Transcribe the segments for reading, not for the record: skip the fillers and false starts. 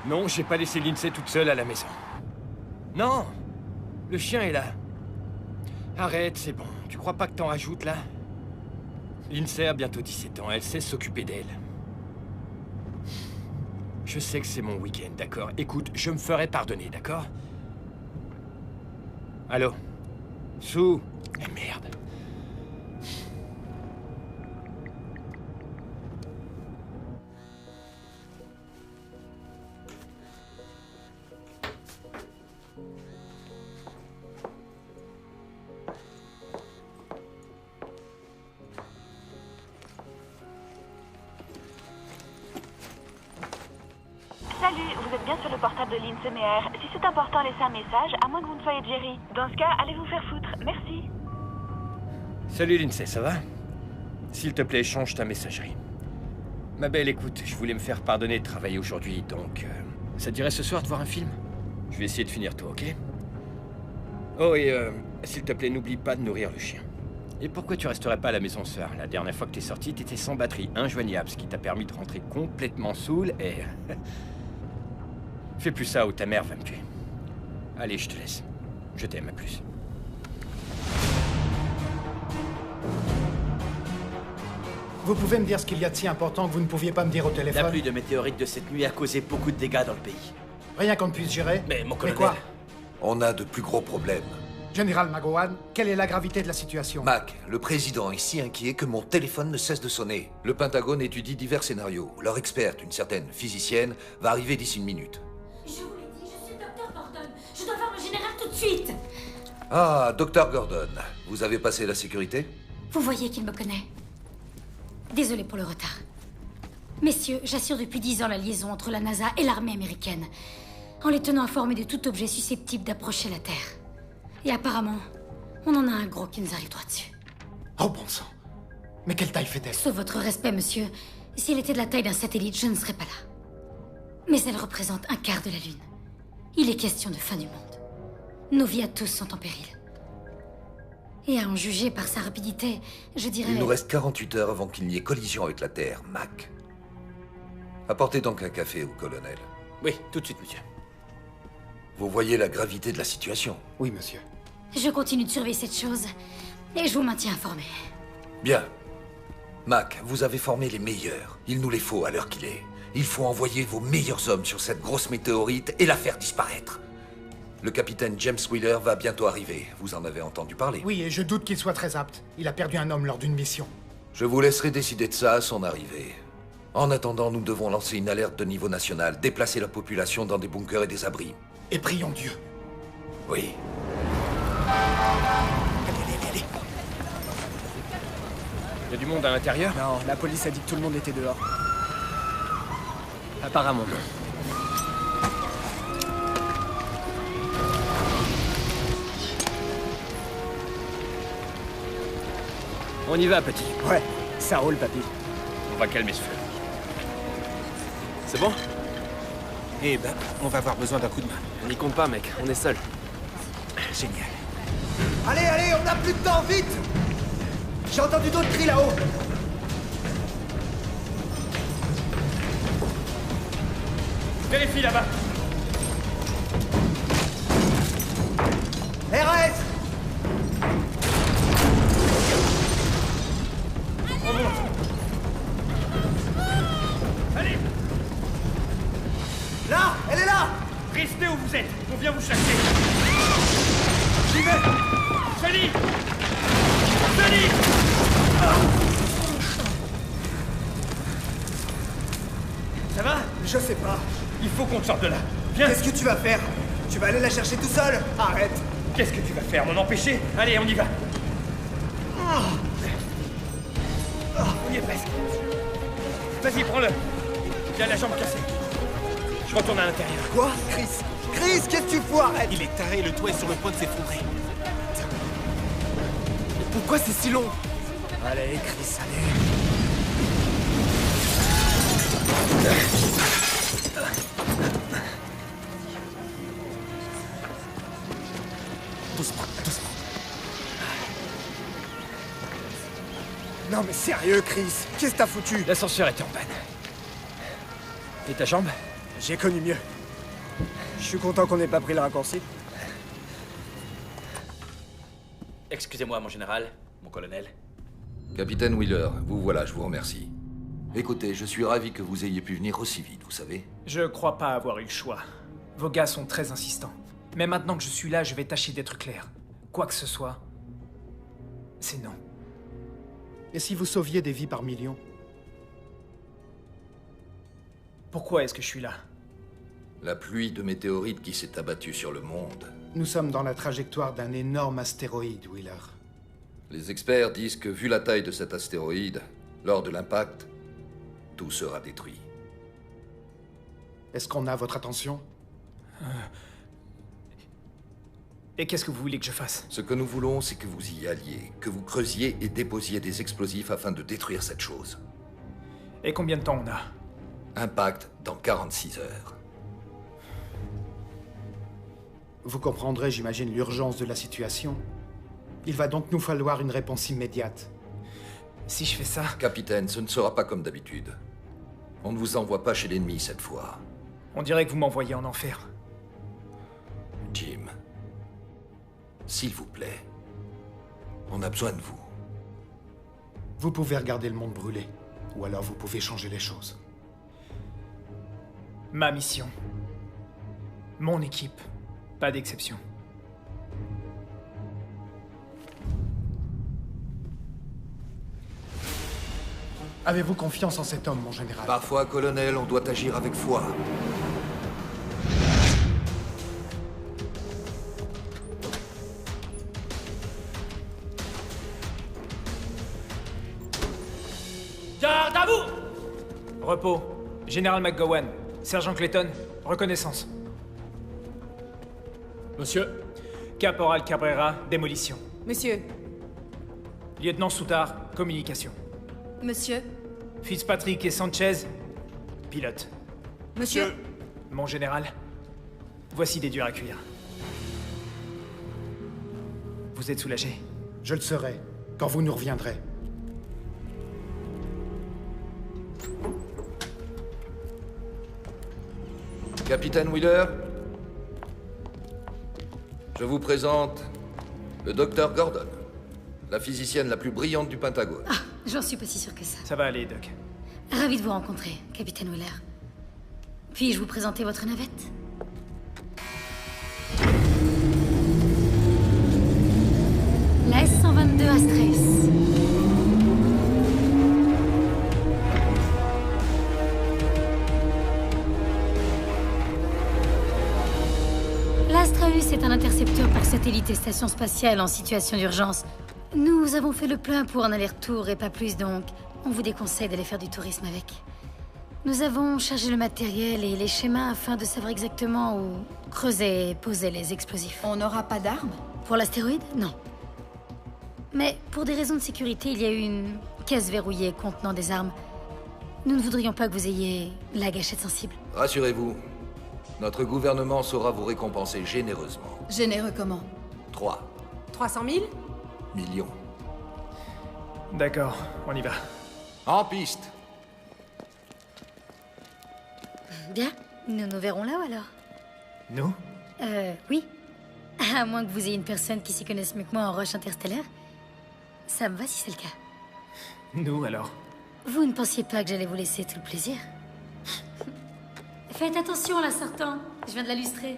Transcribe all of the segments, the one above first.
Non, j'ai pas laissé Lindsay toute seule à la maison. Non! Le chien est là. Arrête, c'est bon. Tu crois pas que t'en rajoutes, là? Lindsay a bientôt 17 ans, elle sait s'occuper d'elle. Je sais que c'est mon week-end, d'accord? Écoute, je me ferai pardonner, d'accord? Allô? Sue? Eh merde. Salut, vous êtes bien sur le portable de Lindsay Meyer. Si c'est important, laissez un message, à moins que vous ne soyez Jerry. Dans ce cas, allez vous faire foutre. Merci. Salut Lindsay, ça va? S'il te plaît, change ta messagerie. Ma belle, écoute, je voulais me faire pardonner de travailler aujourd'hui, donc... ça te dirait ce soir de voir un film? Je vais essayer de finir tôt, ok? Oh, et s'il te plaît, n'oublie pas de nourrir le chien. Et pourquoi tu resterais pas à la maison, sœur? La dernière fois que t'es sorti, t'étais sans batterie, injoignable, ce qui t'a permis de rentrer complètement saoul et... Fais plus ça ou ta mère va me tuer. Allez, je te laisse. Je t'aime, à plus. Vous pouvez me dire ce qu'il y a de si important que vous ne pouviez pas me dire au téléphone? La pluie de météorites de cette nuit a causé beaucoup de dégâts dans le pays. Rien qu'on ne puisse gérer? Mais mon colonel... quoi? On a de plus gros problèmes. Général McGowan, quelle est la gravité de la situation? Mac, le président est si inquiet que mon téléphone ne cesse de sonner. Le Pentagone étudie divers scénarios. Leur experte, une certaine physicienne, va arriver d'ici une minute. Je vous l'ai dit, je suis Dr. Gordon. Je dois voir le général tout de suite. Ah, Dr. Gordon, vous avez passé la sécurité? Vous voyez qu'il me connaît. Désolé pour le retard. Messieurs, j'assure depuis 10 ans la liaison entre la NASA et l'armée américaine, en les tenant informés de tout objet susceptible d'approcher la Terre. Et apparemment, on en a un gros qui nous arrive droit dessus. Oh bon sang. Mais quelle taille fait-elle? Sauf votre respect, monsieur, si elle était de la taille d'un satellite, je ne serais pas là. Mais elle représente un quart de la Lune. Il est question de fin du monde. Nos vies à tous sont en péril. Et à en juger par sa rapidité, je dirais... Il nous reste 48 heures avant qu'il n'y ait collision avec la Terre, Mac. Apportez donc un café au colonel. Oui, tout de suite, monsieur. Vous voyez la gravité de la situation? Oui, monsieur. Je continue de surveiller cette chose, et je vous maintiens informé. Bien. Mac, vous avez formé les meilleurs. Il nous les faut à l'heure qu'il est. Il faut envoyer vos meilleurs hommes sur cette grosse météorite et la faire disparaître. Le capitaine James Wheeler va bientôt arriver. Vous en avez entendu parler? Oui, et je doute qu'il soit très apte. Il a perdu un homme lors d'une mission. Je vous laisserai décider de ça à son arrivée. En attendant, nous devons lancer une alerte de niveau national, déplacer la population dans des bunkers et des abris. Et prions Dieu. Oui. Allez. Y a du monde à l'intérieur? Non, la police a dit que tout le monde était dehors. Apparemment non. On y va, petit. Ouais, ça roule, papy. On va calmer ce feu. C'est bon? Eh ben, on va avoir besoin d'un coup de main. On n'y compte pas, mec. On est seul. Génial. Allez, on n'a plus de temps, vite! J'ai entendu d'autres cris là-haut. Vérifie là-bas. RS! On monte. Allez, Là! Elle est là! restez où vous êtes. On vient vous chercher. J'y vais! Sally! Sally! Ça va? Je sais pas. Il faut qu'on sorte de là. Viens. Qu'est-ce que tu vas faire? Tu vas aller la chercher tout seul? Arrête! Qu'est-ce que tu vas faire? M'en empêcher? Allez, on y va. On y est presque. Vas-y, prends-le. Il a la jambe cassée. Je retourne à l'intérieur. Quoi? Chris, qu'est-ce que tu fous? Arrête! Il est taré, le toit est sur le point de s'effondrer. Pourquoi c'est si long? Allez, Chris, allez. Doucement. Non mais sérieux, Chris, qu'est-ce que t'as foutu? L'ascenseur était en panne. Et ta jambe? J'ai connu mieux. Je suis content qu'on n'ait pas pris le raccourci. Excusez-moi, mon général, mon colonel. Capitaine Wheeler, vous voilà, je vous remercie. Écoutez, je suis ravi que vous ayez pu venir aussi vite, vous savez. Je crois pas avoir eu le choix. Vos gars sont très insistants. Mais maintenant que je suis là, je vais tâcher d'être clair. Quoi que ce soit, c'est non. Et si vous sauviez des vies par millions? Pourquoi est-ce que je suis là? La pluie de météorites qui s'est abattue sur le monde. Nous sommes dans la trajectoire d'un énorme astéroïde, Wheeler. Les experts disent que, vu la taille de cet astéroïde, lors de l'impact, tout sera détruit. Est-ce qu'on a votre attention? Et qu'est-ce que vous voulez que je fasse? Ce que nous voulons, c'est que vous y alliez, que vous creusiez et déposiez des explosifs afin de détruire cette chose. Et combien de temps on a? Impact dans 46 heures. Vous comprendrez, j'imagine, l'urgence de la situation. Il va donc nous falloir une réponse immédiate. Si je fais ça... Capitaine, ce ne sera pas comme d'habitude. On ne vous envoie pas chez l'ennemi cette fois. On dirait que vous m'envoyez en enfer. Jim, s'il vous plaît, on a besoin de vous. Vous pouvez regarder le monde brûler, ou alors vous pouvez changer les choses. Ma mission. Mon équipe. Pas d'exception. Avez-vous confiance en cet homme, mon général? Parfois, colonel, on doit agir avec foi. Garde à vous! Repos. Général McGowan. Sergent Clayton. Reconnaissance. Monsieur. Caporal Cabrera. Démolition. Monsieur. Lieutenant Soutard. Communication. Monsieur. Fitzpatrick et Sanchez. Pilote. Monsieur. Mon général. Voici des durs à cuire. Vous êtes soulagé? Je le serai, quand vous nous reviendrez. Capitaine Wheeler, je vous présente le docteur Gordon, la physicienne la plus brillante du Pentagone. Ah, j'en suis pas si sûr que ça. Ça va aller, Doc. Ravi de vous rencontrer, Capitaine Wheeler. Puis-je vous présenter votre navette? La S-122 Astraeus. L'Astraeus est un intercepteur pour satellite et station spatiale en situation d'urgence. Nous avons fait le plein pour un aller-retour et pas plus, donc on vous déconseille d'aller faire du tourisme avec. Nous avons chargé le matériel et les schémas afin de savoir exactement où creuser et poser les explosifs. On n'aura pas d'armes? Pour l'astéroïde, non. Mais pour des raisons de sécurité, il y a eu une caisse verrouillée contenant des armes. Nous ne voudrions pas que vous ayez la gâchette sensible. Rassurez-vous, notre gouvernement saura vous récompenser généreusement. Généreux comment? 300 000? millions. D'accord, on y va. En piste. Bien, nous nous verrons là-haut alors. Nous? Oui. À moins que vous ayez une personne qui s'y connaisse mieux que moi en roche interstellaire. Ça me va si c'est le cas. Nous alors? Vous ne pensiez pas que j'allais vous laisser tout le plaisir? Faites attention là, sortant. Je viens de la lustrer.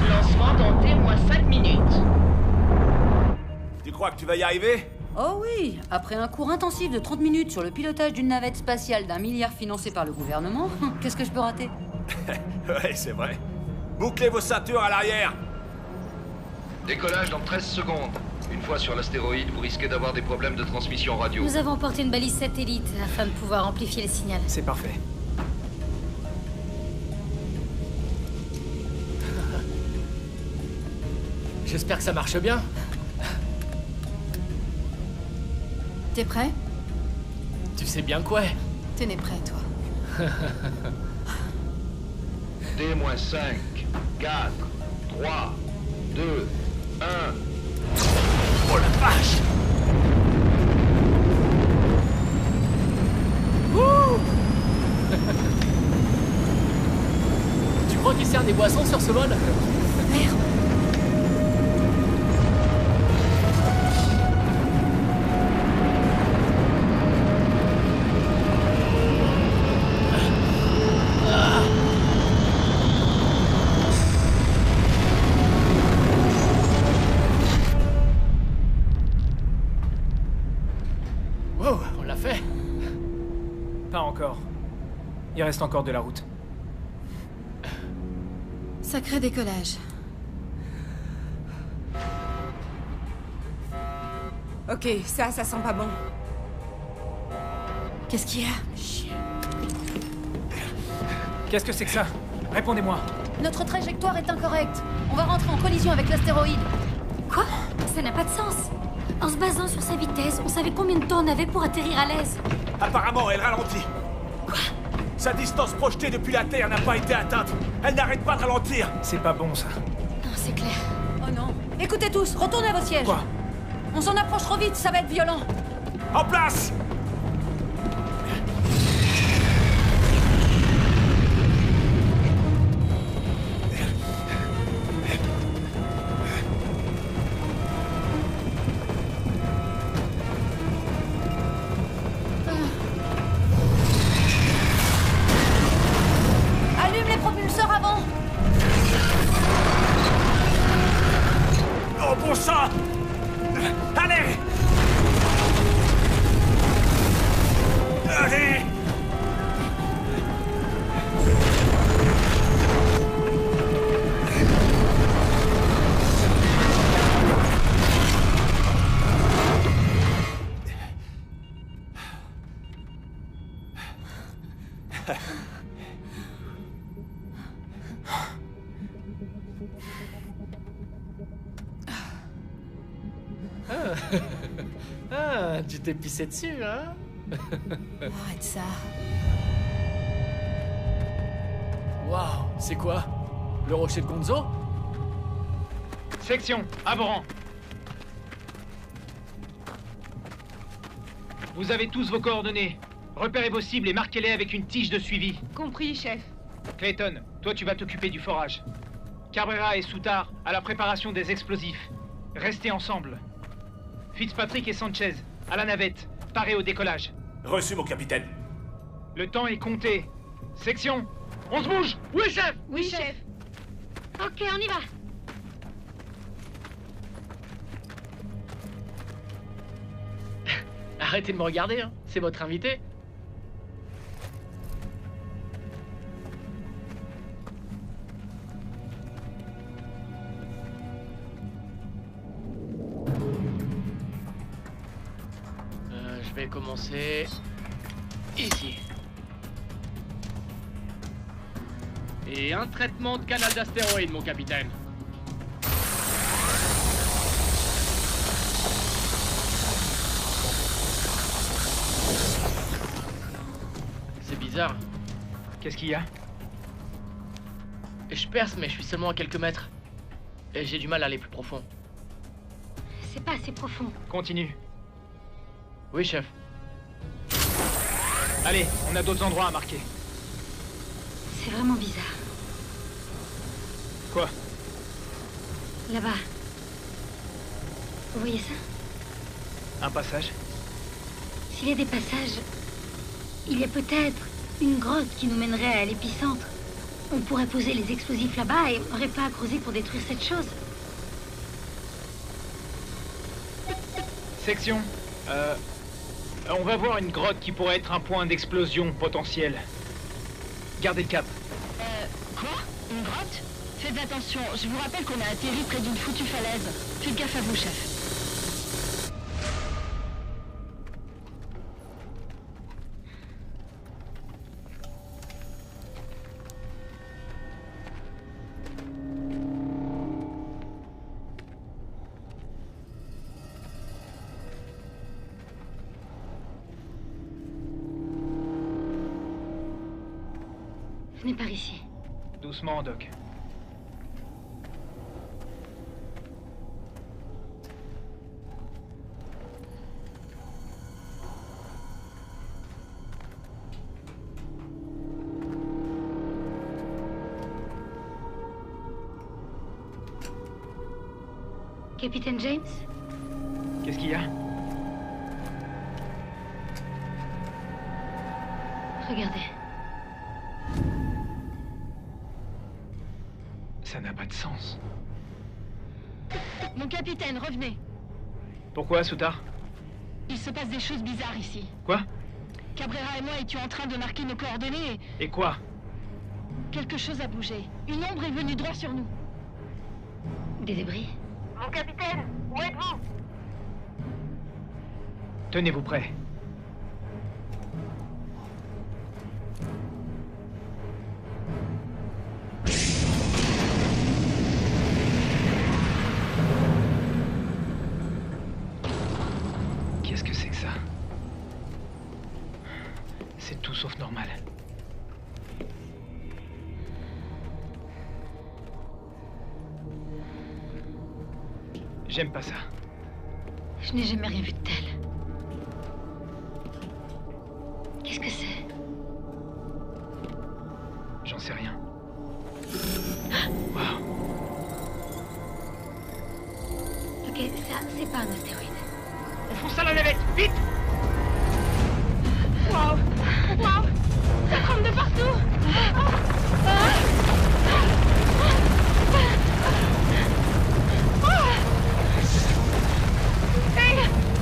Lancement dans T-5 minutes. Tu crois que tu vas y arriver? Oh oui, après un cours intensif de 30 minutes sur le pilotage d'une navette spatiale d'1 milliard financé par le gouvernement, qu'est-ce que je peux rater? Ouais, c'est vrai. Bouclez vos ceintures à l'arrière. Décollage dans 13 secondes. Une fois sur l'astéroïde, vous risquez d'avoir des problèmes de transmission radio. Nous avons porté une balise satellite afin de pouvoir amplifier les signaux. C'est parfait. J'espère que ça marche bien. T'es prêt? Tu sais bien quoi? T'es né prêt, toi. T-5, 4, 3, 2, 1... Oh la vache! bon sur ce vol. Merde. Wow, on l'a fait. Pas encore. Il reste encore de la route. Sacré décollage. Ok, ça sent pas bon. Qu'est-ce qu'il y a? Qu'est-ce que c'est que ça? Répondez-moi. Notre trajectoire est incorrecte. On va rentrer en collision avec l'astéroïde. Quoi? Ça n'a pas de sens. En se basant sur sa vitesse, on savait combien de temps on avait pour atterrir à l'aise. Apparemment, elle ralentit. Quoi? Sa distance projetée depuis la Terre n'a pas été atteinte. Elle n'arrête pas de ralentir. C'est pas bon, ça. Non, c'est clair. Oh non. Écoutez tous, retournez à vos sièges. Quoi? On s'en approche trop vite, ça va être violent. En place! Allume les propulseurs avant. Oh bon sang! Allez! Allez! Ah, tu t'es pissé dessus, hein? Arrête ça. Waouh, c'est quoi? Le rocher de Gonzo? Section, à vos rangs. Vous avez tous vos coordonnées. Repérez vos cibles et marquez-les avec une tige de suivi. Compris, chef. Clayton, toi tu vas t'occuper du forage. Cabrera et Soutard à la préparation des explosifs. Restez ensemble. Fitzpatrick et Sanchez, à la navette, parés au décollage. Reçu, mon capitaine. Le temps est compté. Section, on se bouge! Oui, chef! Oui, chef! Ok, on y va! Arrêtez de me regarder, hein. C'est votre invité. Je vais commencer ici. Et un traitement de canal d'astéroïde, mon capitaine. C'est bizarre. Qu'est-ce qu'il y a? Je perce, mais je suis seulement à quelques mètres. Et j'ai du mal à aller plus profond. C'est pas assez profond. Continue. Oui, chef. Allez, on a d'autres endroits à marquer. C'est vraiment bizarre. Quoi? Là-bas. Vous voyez ça? Un passage? S'il y a des passages, il y a peut-être une grotte qui nous mènerait à l'épicentre. On pourrait poser les explosifs là-bas et on n'aurait pas à creuser pour détruire cette chose. Section, on va voir une grotte qui pourrait être un point d'explosion potentiel. Gardez le cap. Quoi? Une grotte? Faites attention, je vous rappelle qu'on a atterri près d'une foutue falaise. Faites gaffe à vous, chef. Venez par ici. Doucement, Doc. Capitaine James? Qu'est-ce qu'il y a? Regardez. Ça n'a pas de sens. Mon capitaine, revenez. Pourquoi, Soutard? Il se passe des choses bizarres ici. Quoi? Cabrera et moi étions en train de marquer nos coordonnées Et quoi? quelque chose a bougé. Une ombre est venue droit sur nous. Des débris? Mon capitaine, où êtes-vous? Tenez-vous prêts. Qu'est-ce que c'est que ça? C'est tout sauf normal. J'aime pas ça. Je n'ai jamais rien vu de tel. Qu'est-ce que c'est? J'en sais rien. Wow. Ok, ça, c'est pas un astéroïde. On fonce à la navette, vite! Waouh! Waouh! Ça tremble de partout! Hey,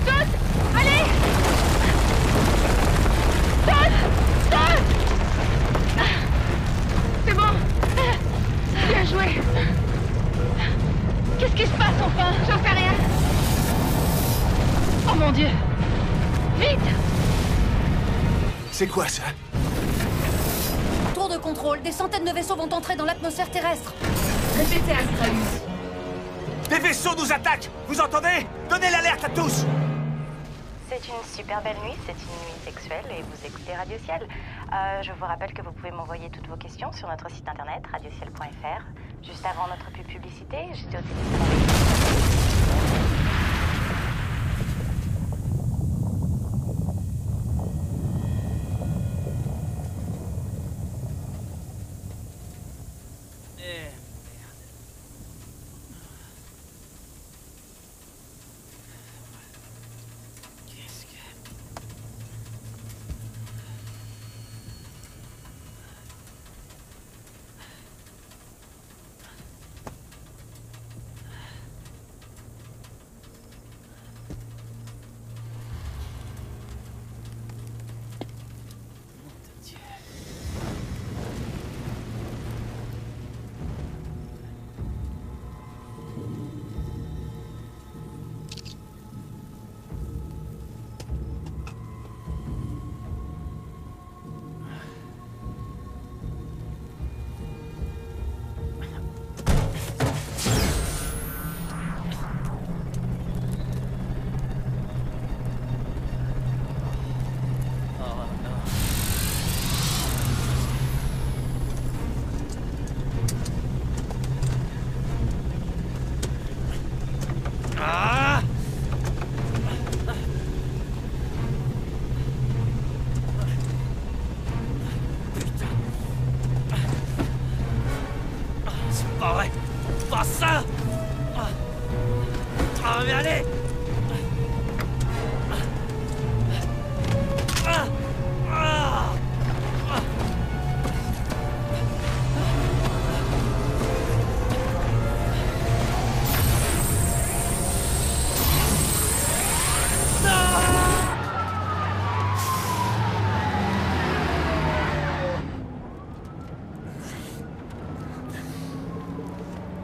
Todd! Allez! Todd! Todd! C'est bon! Bien joué! Qu'est-ce qui se passe enfin? J'en sais rien! Oh mon Dieu! Vite! C'est quoi ça? Tour de contrôle, des centaines de vaisseaux vont entrer dans l'atmosphère terrestre. Répétez, Astraeus. Des vaisseaux nous attaquent! Vous entendez? Donnez l'alerte à tous! C'est une super belle nuit, c'est une nuit sexuelle et vous écoutez Radio Ciel. Je vous rappelle que vous pouvez m'envoyer toutes vos questions sur notre site internet radiociel.fr. Juste avant notre pub publicité, j'étais au téléphone.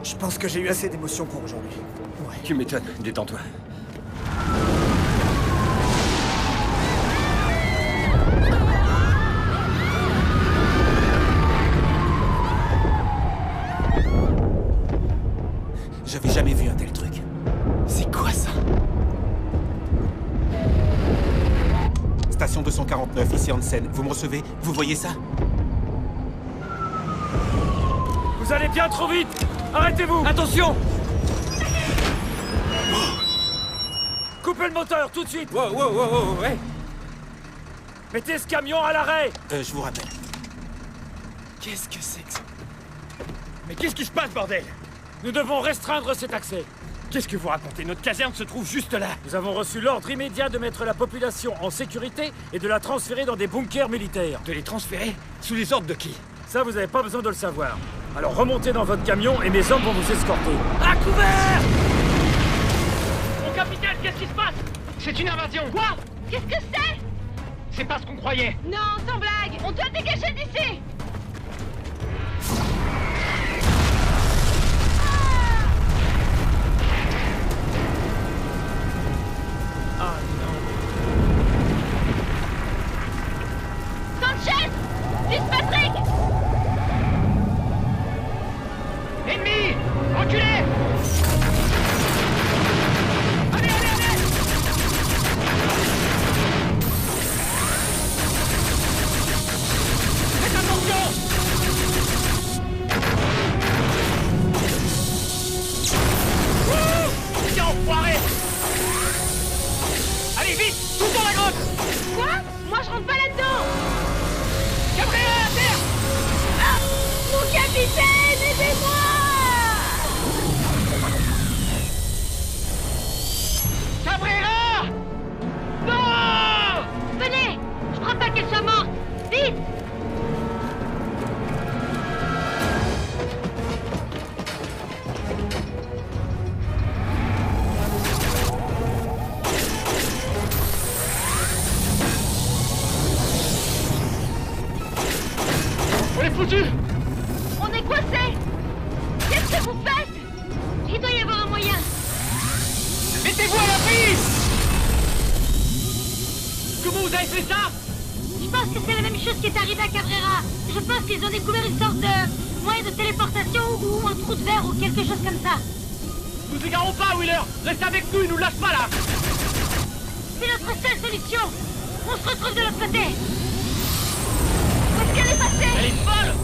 Je pense que j'ai eu assez d'émotions pour aujourd'hui. Ouais. Tu m'étonnes, détends-toi. J'avais jamais vu un tel truc. C'est quoi ça? Station 249, ici Hansen. Vous me recevez? Vous voyez ça? Vous allez bien trop vite! Arrêtez-vous! Attention! Coupez le moteur, tout de suite! Wow, wow, wow, wow, ouais! Mettez ce camion à l'arrêt! Je vous rappelle. Qu'est-ce que c'est que ça? Mais qu'est-ce qui se passe, bordel? Nous devons restreindre cet accès. Qu'est-ce que vous racontez? Notre caserne se trouve juste là. Nous avons reçu l'ordre immédiat de mettre la population en sécurité et de la transférer dans des bunkers militaires. De les transférer? Sous les ordres de qui? Ça, vous n'avez pas besoin de le savoir. Alors remontez dans votre camion et mes hommes vont vous escorter. À couvert! Mon capitaine, qu'est-ce qui se passe? C'est une invasion. Quoi? Qu'est-ce que c'est? C'est pas ce qu'on croyait. Non, sans blague. On doit dégager d'ici. Ah non. Sanchez! Fitzpatrick! Ennemi! Reculez! Allez, allez, allez! Faites attention! Tiens, enfoiré! Allez, vite! Tout dans la grotte! Quoi? Moi, je rentre pas là-dedans! Cabrera, à terre! Ah! Mon capitaine, aidez-moi! Cabrera! Non! Venez! Je crois pas qu'elle soit morte! Vite! On est foutus! On est coincés! Qu'est-ce que vous faites? Il doit y avoir un moyen! Mettez-vous à l'abri! Comment vous avez fait ça? Je pense que c'est la même chose qui est arrivée à Cabrera. Je pense qu'ils ont découvert une sorte de moyen de téléportation ou un trou de verre ou quelque chose comme ça. Nous égarons pas, Wheeler! Reste avec nous, il nous lâche pas là! C'est notre seule solution! On se retrouve de l'autre côté! Où est-ce qu'elle est passée? Elle est folle!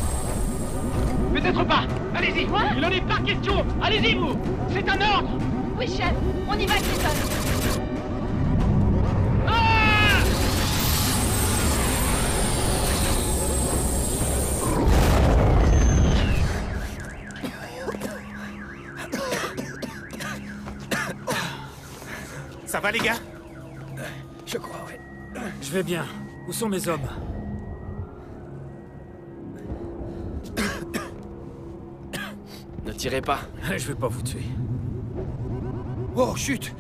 Peut-être pas! Allez-y! Il n'en est pas question! Allez-y, vous! C'est un ordre! Oui, chef! On y va, Clayton! Ah! Ça va, les gars? Je crois, ouais. Je vais bien. Où sont mes hommes? Ne tirez pas. Je vais pas vous tuer. Oh, chut!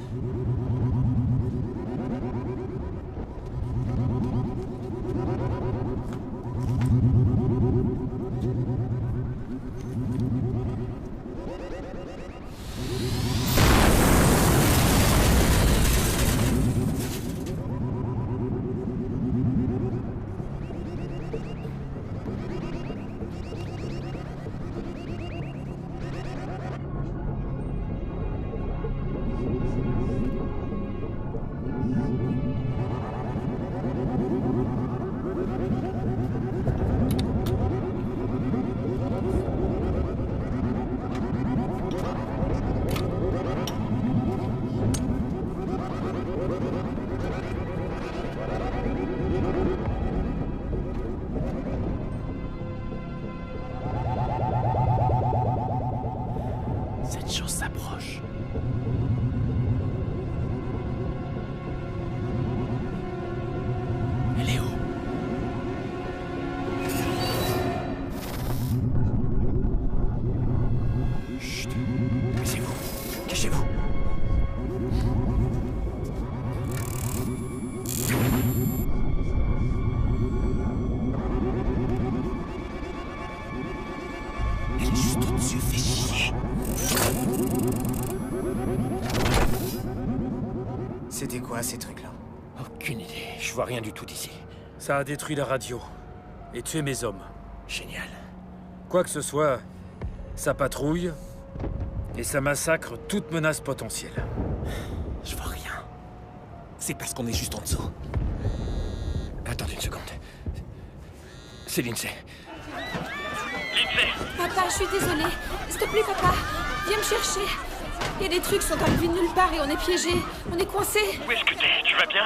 Cette chose s'approche. Elle est où? Chut! Cassez-vous! Cachez-vous! Elle est juste au-dessus, fais chier. C'était quoi ces trucs-là? Aucune idée. Je vois rien du tout d'ici. Ça a détruit la radio et tué mes hommes. Génial. Quoi que ce soit, ça patrouille et ça massacre toute menace potentielle. Je vois rien. C'est parce qu'on est juste en dessous. Attendez une seconde. C'est Lindsay. Papa, je suis désolée. S'il te plaît, papa, viens me chercher. Il y a des trucs qui sont arrivés de nulle part et on est piégés. On est coincés. Où est-ce que t'es? Tu vas bien?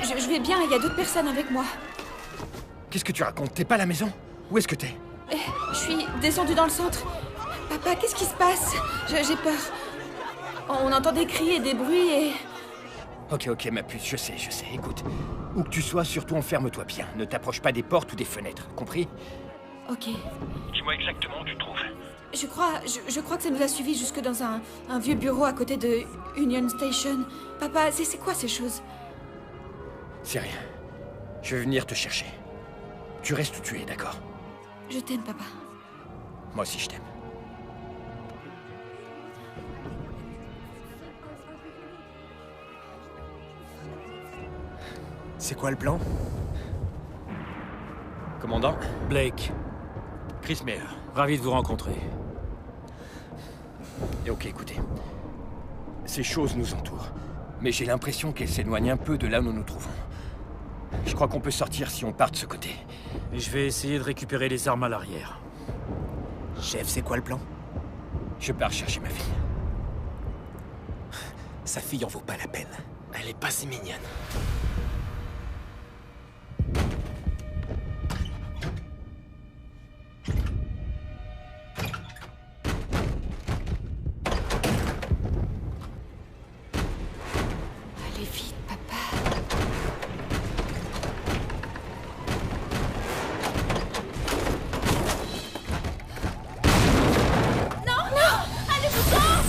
Je vais bien, il y a d'autres personnes avec moi. Qu'est-ce que tu racontes? T'es pas à la maison? Où est-ce que t'es? Je suis descendue dans le centre. Papa, qu'est-ce qui se passe? J'ai peur. On entend des cris et des bruits et... Ok, ma puce, je sais. Écoute, où que tu sois, surtout enferme-toi bien. Ne t'approche pas des portes ou des fenêtres, compris? Ok. Dis-moi exactement où tu te trouves. Je crois que ça nous a suivis jusque dans un vieux bureau à côté de Union Station. Papa, c'est quoi ces choses? C'est rien. Je vais venir te chercher. Tu restes où tu es, d'accord? Je t'aime, papa. Moi aussi, je t'aime. C'est quoi le plan? Commandant? Blake. Chris Meyer. Ravi de vous rencontrer. Et ok, écoutez. Ces choses nous entourent. Mais j'ai l'impression qu'elles s'éloignent un peu de là où nous nous trouvons. Je crois qu'on peut sortir si on part de ce côté. Et je vais essayer de récupérer les armes à l'arrière. Chef, c'est quoi le plan? Je pars chercher ma fille. Sa fille en vaut pas la peine. Elle est pas si mignonne. Allez vite, papa. Non, allez-vous-en!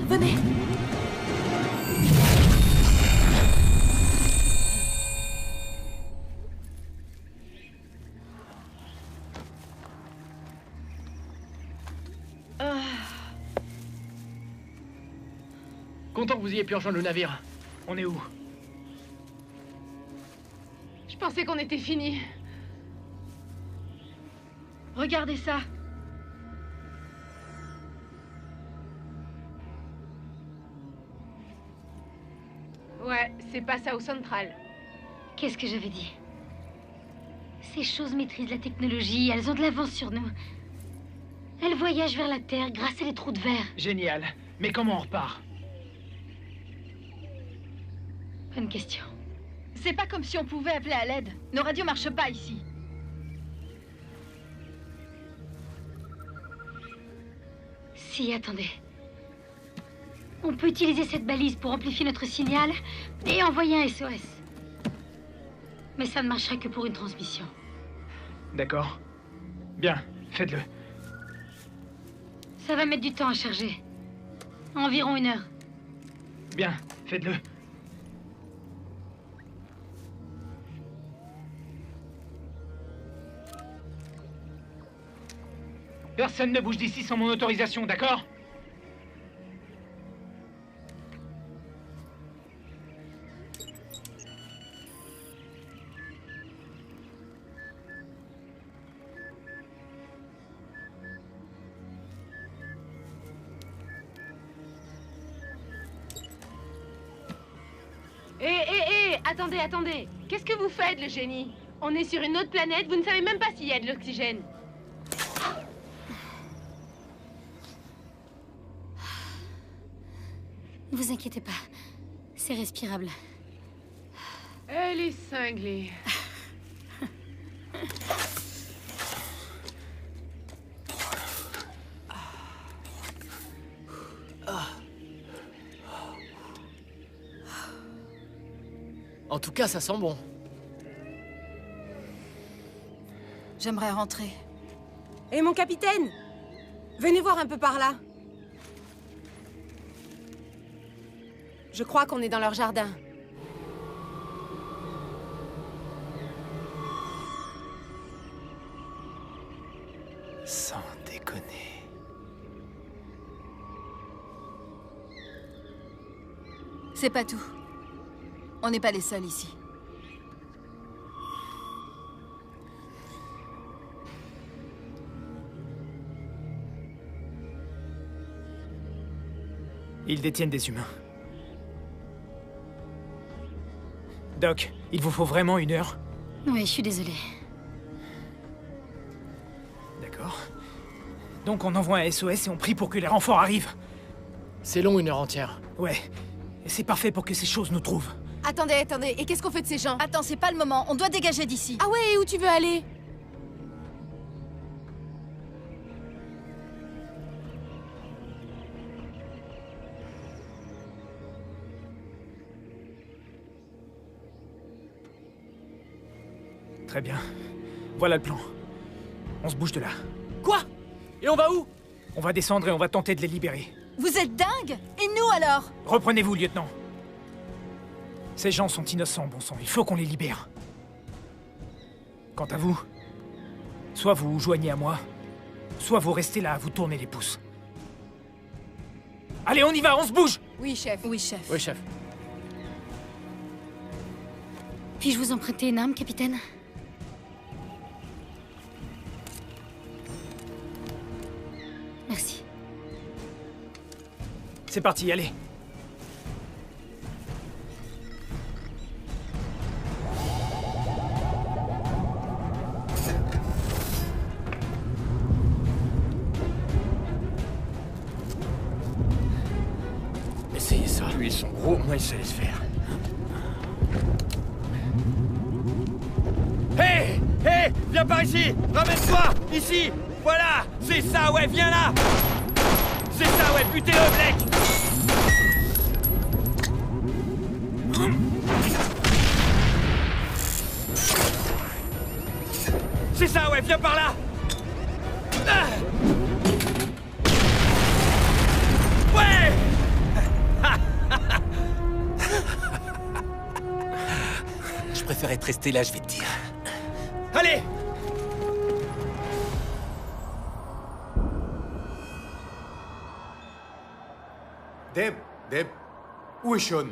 Venez. Content que vous ayez pu rejoindre le navire. On est où? Je pensais qu'on était finis. Regardez ça. Ouais, c'est pas ça au central. Qu'est-ce que j'avais dit? Ces choses maîtrisent la technologie, elles ont de l'avance sur nous. Elles voyagent vers la Terre grâce à les trous de verre. Génial. Mais comment on repart? Bonne question. C'est pas comme si on pouvait appeler à l'aide. Nos radios marchent pas ici. Si, attendez. On peut utiliser cette balise pour amplifier notre signal et envoyer un SOS. Mais ça ne marchera que pour une transmission. D'accord. Bien, faites-le. Ça va mettre du temps à charger. Environ 1 heure. Bien, faites-le. Personne ne bouge d'ici sans mon autorisation, d'accord? Attendez. Qu'est-ce que vous faites, le génie? On est sur une autre planète, vous ne savez même pas s'il y a de l'oxygène. Ne vous inquiétez pas. C'est respirable. Elle est cinglée. En tout cas, ça sent bon. J'aimerais rentrer. Et mon capitaine? Venez voir un peu par là. Je crois qu'on est dans leur jardin. Sans déconner. C'est pas tout. On n'est pas les seuls ici. Ils détiennent des humains. Doc, il vous faut vraiment 1 heure? Oui, je suis désolée. D'accord. Donc on envoie un SOS et on prie pour que les renforts arrivent. C'est long, 1 heure entière. Ouais. Et c'est parfait pour que ces choses nous trouvent. Attendez, attendez, et qu'est-ce qu'on fait de ces gens? Attends, c'est pas le moment, on doit dégager d'ici. Ah ouais, et où tu veux aller? Très bien. Voilà le plan. On se bouge de là. Quoi? Et on va où? On va descendre et on va tenter de les libérer. Vous êtes dingue? Et nous alors? Reprenez-vous, lieutenant. Ces gens sont innocents, bon sang. Il faut qu'on les libère. Quant à vous, soit vous vous joignez à moi, soit vous restez là à vous tourner les pouces. Allez, on y va, on se bouge! Oui, chef. Oui, chef. Oui, chef. Puis-je vous emprunter une arme, capitaine? Merci. C'est parti, allez. Essayez ça. Plus ils sont gros, moins ils se laissent faire. Hé! Hé! Viens par ici! Ramène-toi! Ici! Voilà! C'est ça, ouais, viens là! C'est ça, ouais, butez-le, Blake! C'est ça, ouais, viens par là! Ah! Ouais! Je préfère être resté là, je vais te dire. Allez! Deb, où est Sean?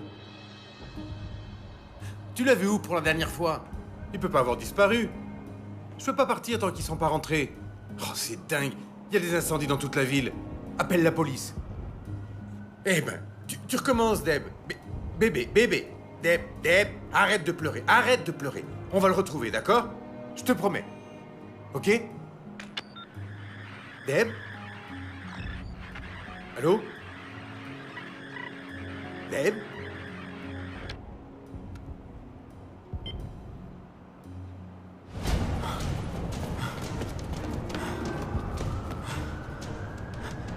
Tu l'as vu où pour la dernière fois? Il peut pas avoir disparu. Je peux pas partir tant qu'ils sont pas rentrés. Oh, c'est dingue. Il y a des incendies dans toute la ville. Appelle la police. Eh ben, tu recommences, Deb. Bébé. Deb, arrête de pleurer. Arrête de pleurer. On va le retrouver, d'accord? Je te promets. Ok? Deb? Allô? Deb?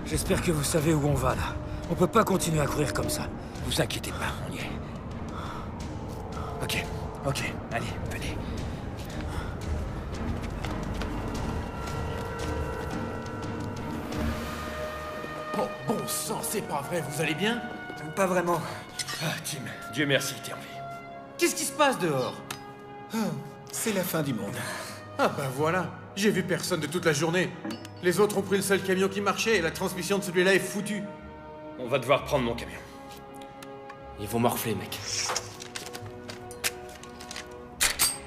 J'espère que vous savez où on va, là. On peut pas continuer à courir comme ça. Vous inquiétez pas, on y est. Ok, allez, venez. Oh, bon sang, c'est pas vrai, vous allez bien? Pas vraiment. Ah, Tim, Dieu merci, t'es en vie. Qu'est-ce qui se passe dehors? C'est la fin du monde. Ah bah voilà, j'ai vu personne de toute la journée. Les autres ont pris le seul camion qui marchait et la transmission de celui-là est foutue. On va devoir prendre mon camion. Ils vont morfler, mec.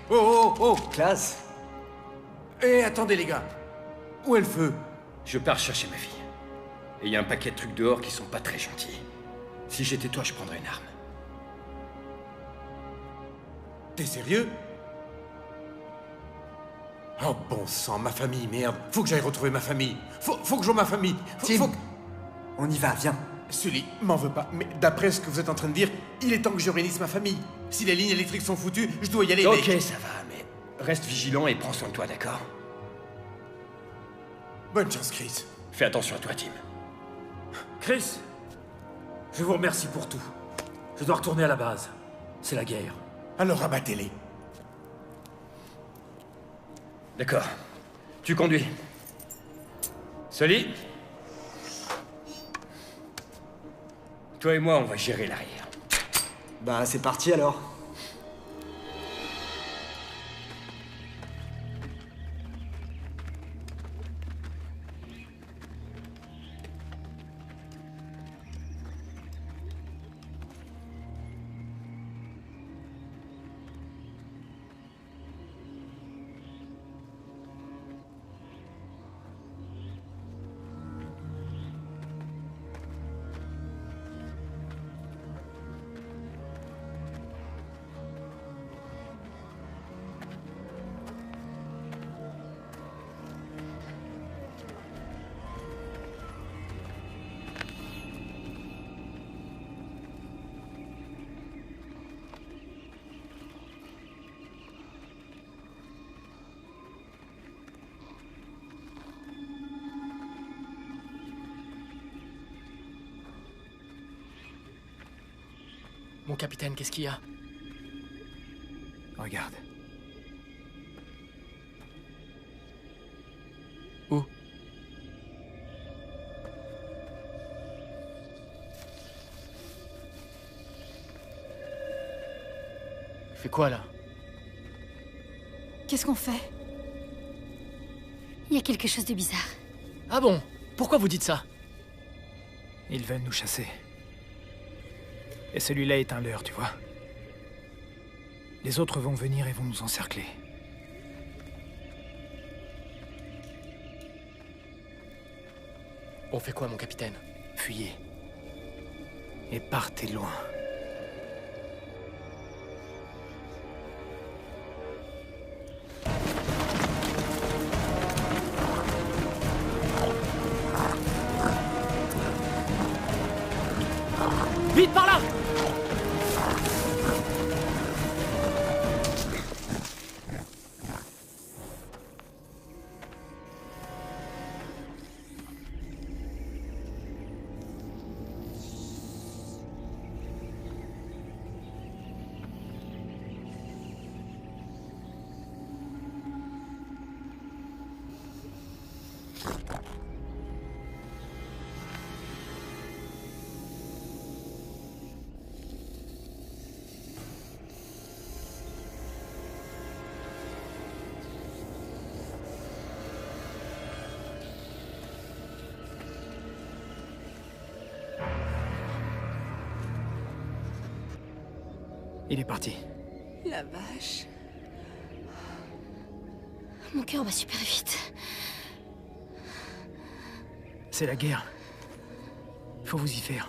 Oh! Classe. Eh, attendez les gars. Où est le feu? Je pars chercher ma fille. Et il y a un paquet de trucs dehors qui sont pas très gentils. Si j'étais toi, je prendrais une arme. T'es sérieux? Oh bon sang, ma famille, merde. Faut que j'aille retrouver ma famille. Faut que je vois ma famille. Tim, on y va, viens. Sully, m'en veux pas, mais d'après ce que vous êtes en train de dire, il est temps que je réunisse ma famille. Si les lignes électriques sont foutues, je dois y aller, Ok, mec. ça va, mais reste vigilant et prends soin de toi, d'accord? Bonne chance, Chris. Fais attention à toi, Tim. Chris, je vous remercie pour tout. Je dois retourner à la base. C'est la guerre. Alors abattez-les. D'accord. Tu conduis. Sully, Toi et moi, on va gérer l'arrière. Bah, c'est parti alors. Mon capitaine, qu'est-ce qu'il y a? Regarde. Où? Fais quoi là? Qu'est-ce qu'on fait? Il y a quelque chose de bizarre. Ah bon? Pourquoi vous dites ça? Ils veulent nous chasser. Et celui-là est un leurre, tu vois. Les autres vont venir et vont nous encercler. On fait quoi, mon capitaine? Fuyez. Et partez loin. Vite, par là! Il est parti. La vache. Mon cœur bat super vite. C'est la guerre. Faut vous y faire.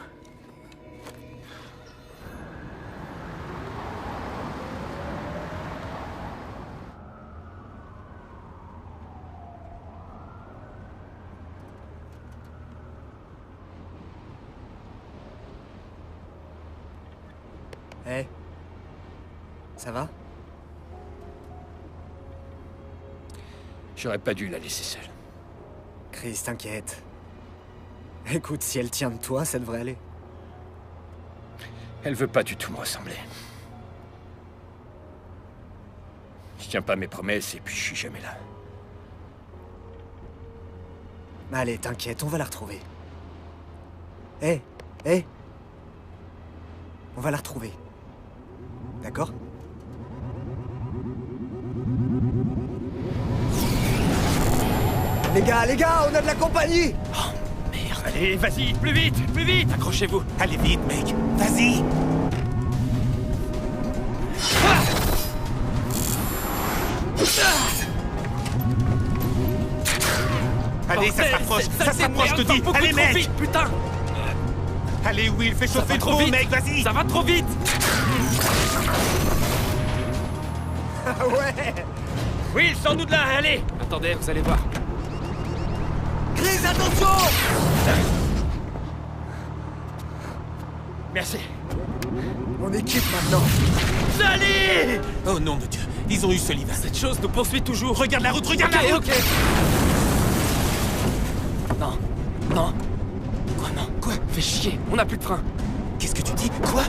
Hé. Ça va? J'aurais pas dû la laisser seule. Chris, t'inquiète. Écoute, si elle tient de toi, ça devrait aller. Elle veut pas du tout me ressembler. Je tiens pas mes promesses et puis je suis jamais là. Allez, t'inquiète, on va la retrouver. Hé, hé. On va la retrouver. D'accord? Les gars, on a de la compagnie! Oh, merde. Allez, vas-y, plus vite! Accrochez-vous. Allez vite, mec. Vas-y. Allez, ça s'approche, je te dis. Allez, trop mec! vite, putain. Allez, Will, fais chauffer le trop pot, vite. mec, vas-y! Ça va trop vite. Ah ouais! Will, sors-nous de là, allez! Attendez, vous allez voir. Chris, attention! Merci. On équipe maintenant. Allez! Oh nom de Dieu, ils ont eu Sullivan. Cette chose nous poursuit toujours. Regarde la route, regarde la route! Ok. Non. Non. Quoi, non? Quoi? Fais chier, on n'a plus de frein. Qu'est-ce que tu dis? Quoi?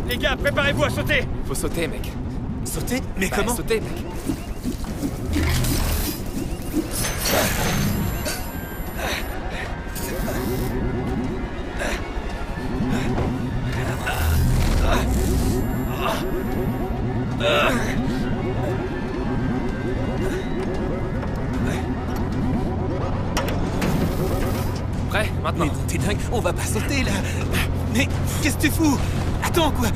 Les gars, préparez-vous à sauter! Faut sauter, mec. Sauter? Mais comment? Sauter, mec. Prêt? Maintenant. Mais non, t'es dingue, on va pas sauter là. Mais qu'est-ce que tu fous? Attends quoi.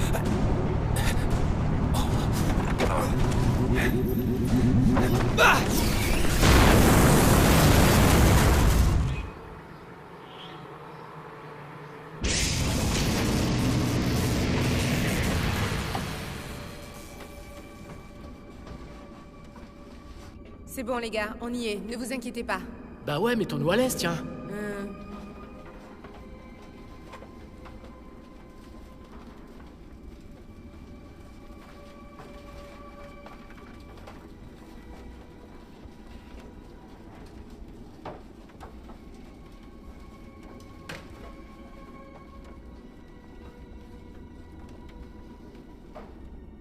Ah! C'est bon les gars, on y est, ne vous inquiétez pas. Bah ouais, mettons-nous à l'aise, tiens.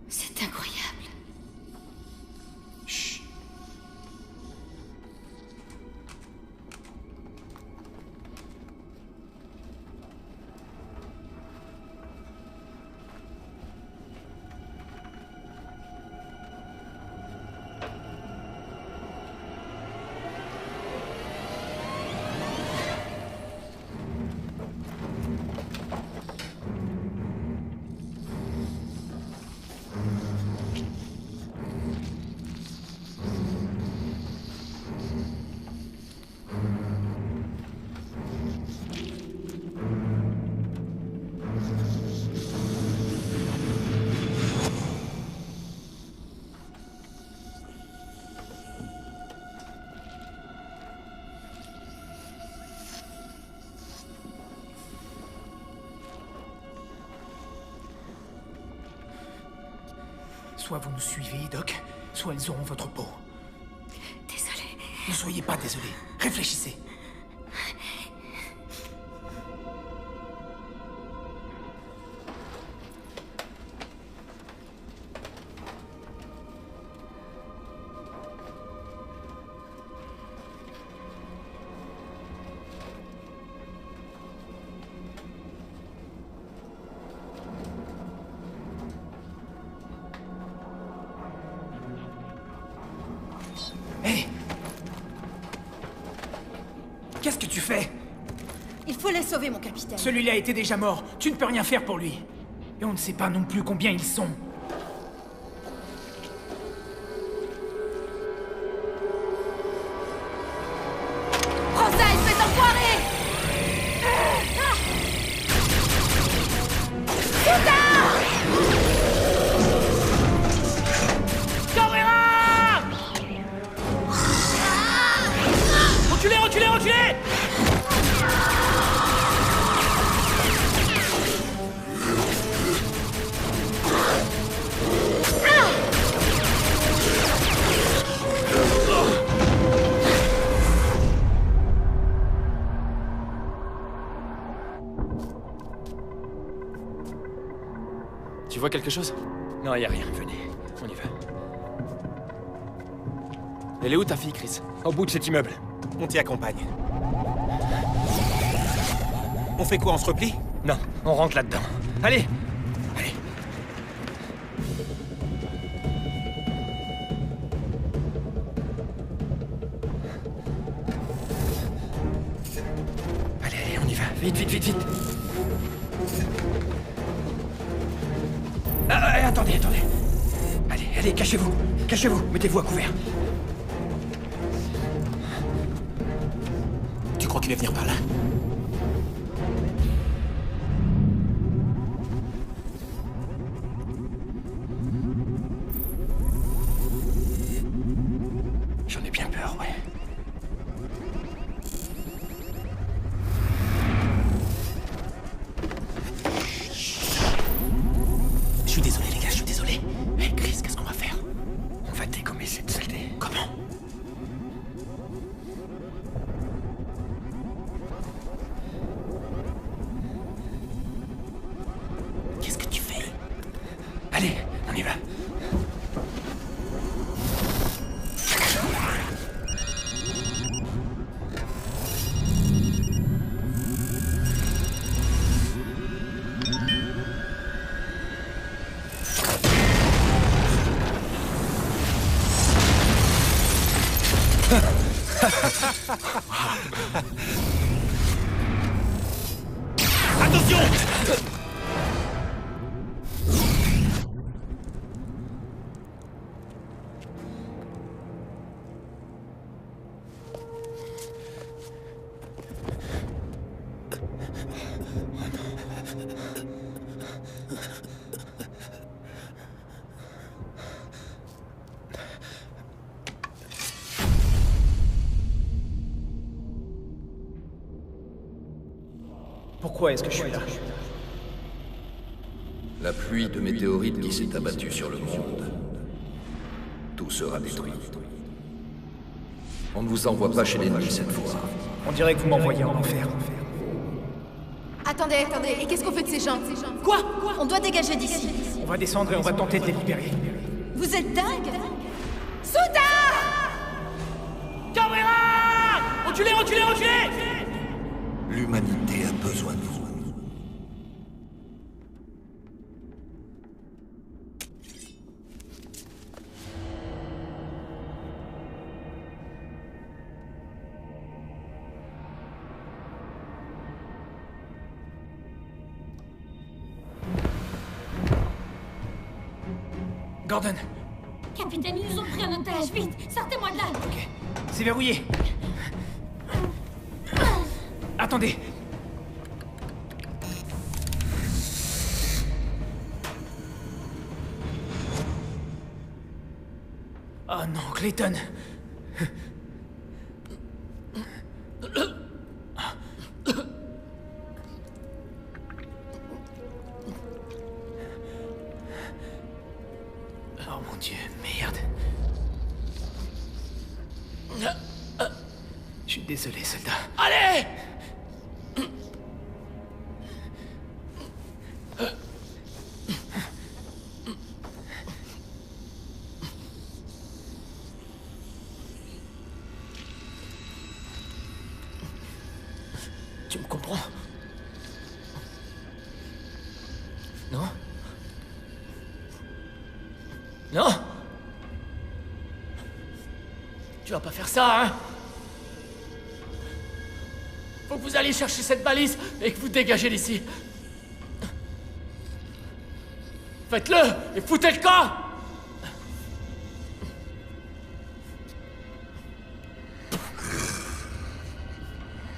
C'est incroyable. Chut. Soit vous nous suivez, Doc, soit elles auront votre peau. Désolée. Ne soyez pas désolé. Réfléchissez. Hé! Qu'est-ce que tu fais? Il faut les sauver, mon capitaine. Celui-là était déjà mort. Tu ne peux rien faire pour lui. Et on ne sait pas non plus combien ils sont. Prends ça, espèce d'enfoiré! Cabrera! Reculez, reculez, reculez! Tu vois quelque chose? Non, y a rien. Venez, on y va. Elle est où ta fille, Chris? Au bout de cet immeuble. On t'y accompagne. On fait quoi, on se replie? Non, on rentre là-dedans. Allez! Allez! Allez, allez, on y va. Vite, vite, vite, vite! Attendez, attendez! Allez, allez, cachez-vous! Cachez-vous! Mettez-vous à couvert! Tu crois qu'il va venir par là? J'en ai bien peur, ouais. Je suis désolé, les gars, je suis désolé. Mais Chris, qu'est-ce qu'on va faire? On va dégommer cette saleté. Comment? Qu'est-ce que tu fais? Allez, on y va. Attention! Pourquoi est-ce que je suis là? La pluie de météorites qui s'est abattue sur le monde. Tout sera détruit. On ne vous envoie pas chez l'ennemi cette fois. On dirait que vous m'envoyez en enfer. Attendez, et qu'est-ce qu'on fait de ces gens? Quoi? On doit dégager d'ici. On va descendre et on va tenter de les libérer. Vous êtes dingue? Souda! Cabrera! Reculez! L'humanité a besoin de vous. Gordon! Capitaine, ils nous ont pris en otage. Vite, sortez-moi de là. Ok, c'est verrouillé. Attendez. Oh non, Clayton. Oh mon Dieu, merde. Je suis désolé, soldat. Allez! Tu me comprends? Non? Non? Tu vas pas faire ça, hein? Faut que vous alliez chercher cette balise et que vous dégagez d'ici. Faites-le et foutez le camp!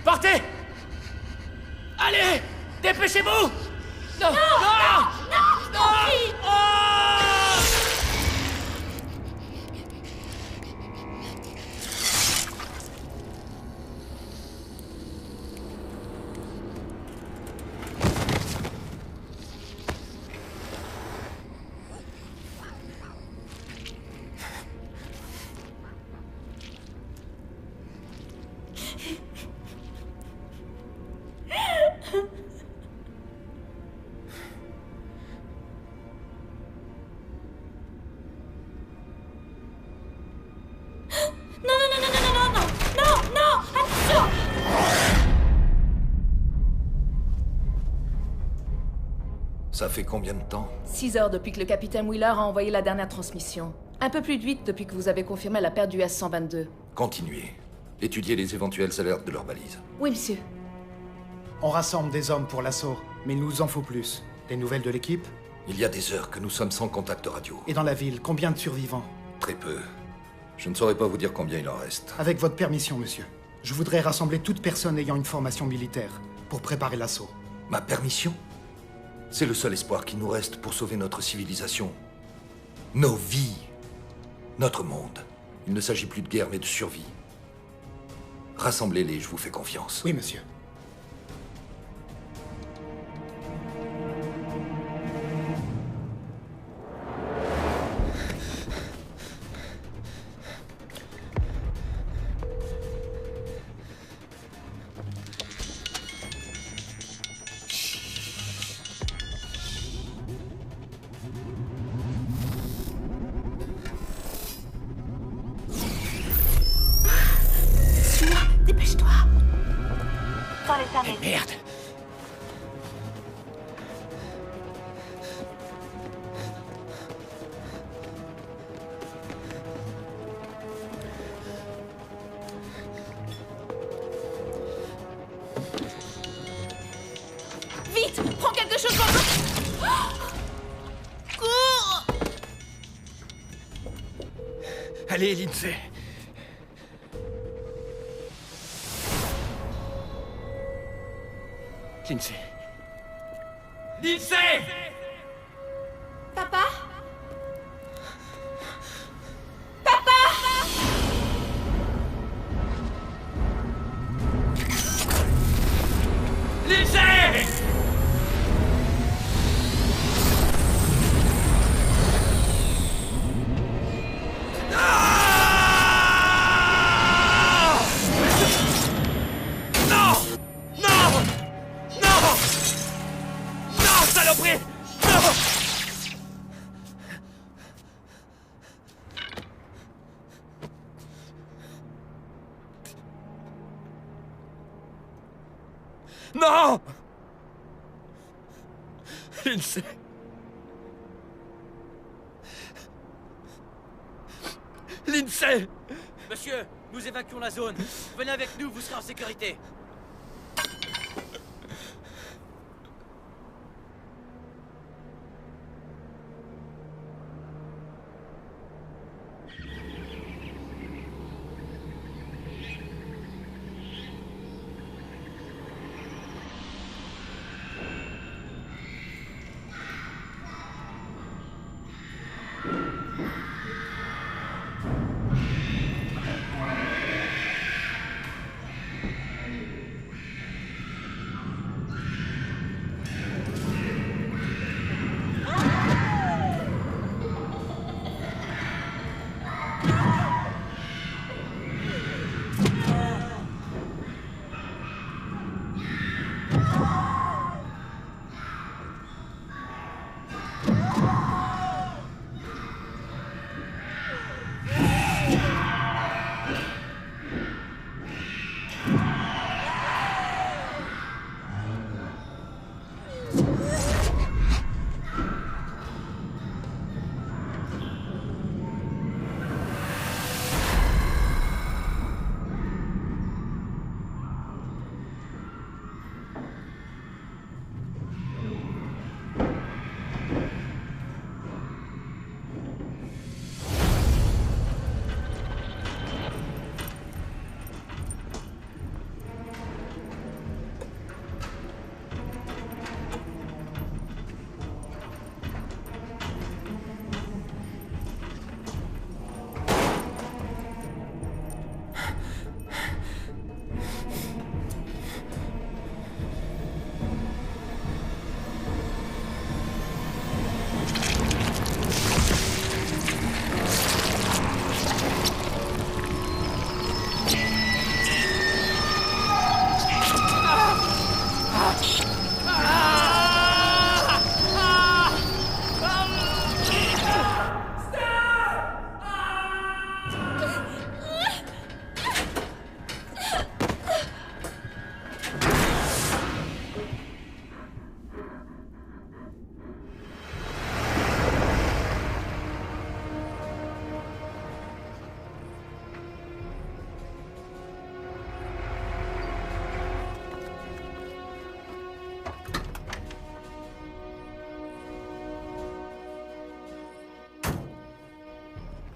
Partez! Allez! Dépêchez-vous! Non! Non! Ça fait combien de temps? 6 heures depuis que le capitaine Wheeler a envoyé la dernière transmission. Un peu plus de 8 depuis que vous avez confirmé la perte du S-122. Continuez. Étudiez les éventuelles alertes de leurs balises. Oui, monsieur. On rassemble des hommes pour l'assaut, mais il nous en faut plus. Des nouvelles de l'équipe? Il y a des heures que nous sommes sans contact radio. Et dans la ville, combien de survivants? Très peu. Je ne saurais pas vous dire combien il en reste. Avec votre permission, monsieur. Je voudrais rassembler toute personne ayant une formation militaire pour préparer l'assaut. Ma permission? C'est le seul espoir qui nous reste pour sauver notre civilisation. Nos vies. Notre monde. Il ne s'agit plus de guerre, mais de survie. Rassemblez-les, je vous fais confiance. Oui, monsieur. Dépêche-toi. Dans les 5 minutes. Merde. Allez, Lindsay. Lindsay. Lindsay! Papa? Papa! Lindsay! Non! Lindsay. Lindsay! Monsieur, nous évacuons la zone. Venez avec nous, vous serez en sécurité.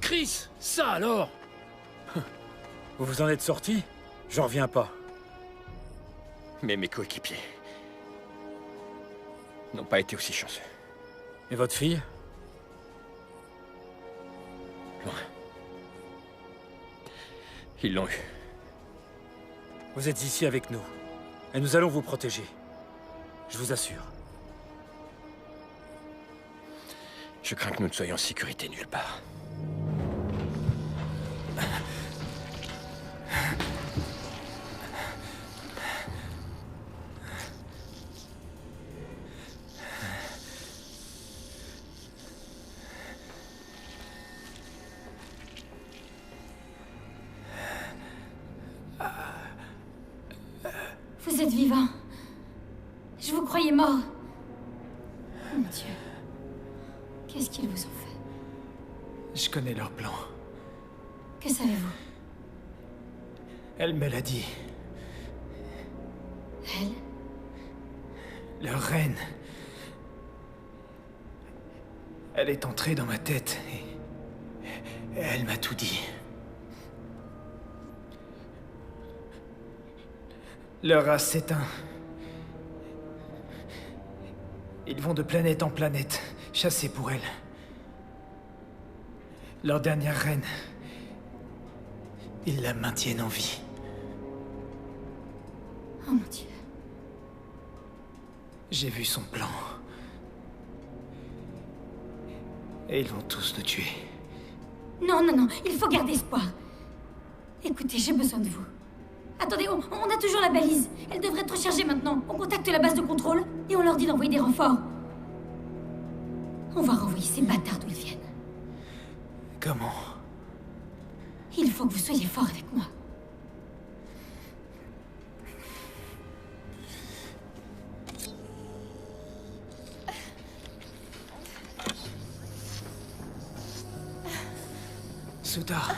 Chris, ça alors? Vous vous en êtes sorti? J'en reviens pas. Mais mes coéquipiers n'ont pas été aussi chanceux. Et votre fille? Loin. Ils l'ont eu. Vous êtes ici avec nous. Et nous allons vous protéger. Je vous assure. Je crains que nous ne soyons en sécurité nulle part. Vous êtes vivant. Je vous croyais mort. Mon Dieu. Qu'est-ce qu'ils vous ont fait? Je connais leur plan. Que savez-vous? Elle me l'a dit. Elle? Leur reine. Elle est entrée dans ma tête Elle m'a tout dit. Leur race s'éteint. Ils vont de planète en planète, chasser pour elle. Leur dernière reine. Ils la maintiennent en vie. Oh mon Dieu. J'ai vu son plan. Et ils vont tous nous tuer. Non, non, non, il faut garder espoir. Écoutez, j'ai besoin de vous. Attendez, on a toujours la balise. Elle devrait être rechargée maintenant. On contacte la base de contrôle et on leur dit d'envoyer des renforts. On va renvoyer ces bâtards d'où ils viennent. Comment? Il faut que vous soyez forts avec moi. Soutard.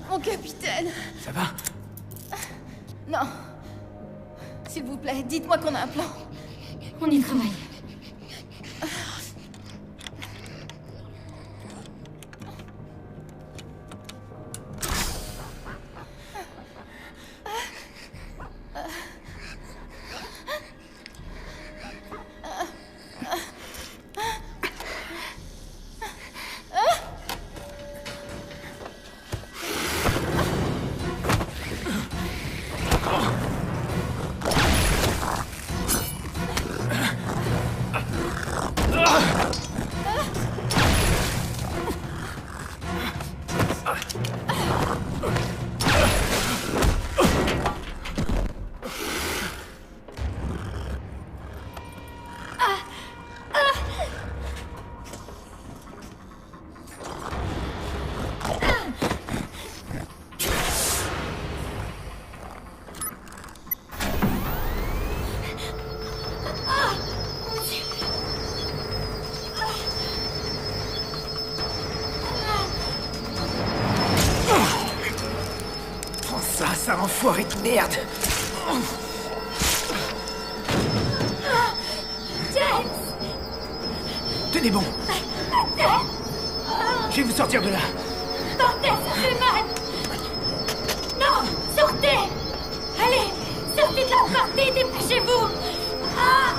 Mon capitaine. Ça va? Non. S'il vous plaît, dites-moi qu'on a un plan. On y travaille. Ça enfoiré de merde! James! Tenez bon! Je vais vous sortir de là! Sortez, ça fait mal! Non! Sortez! Allez! Sortez de la partie, dépêchez-vous! Ah!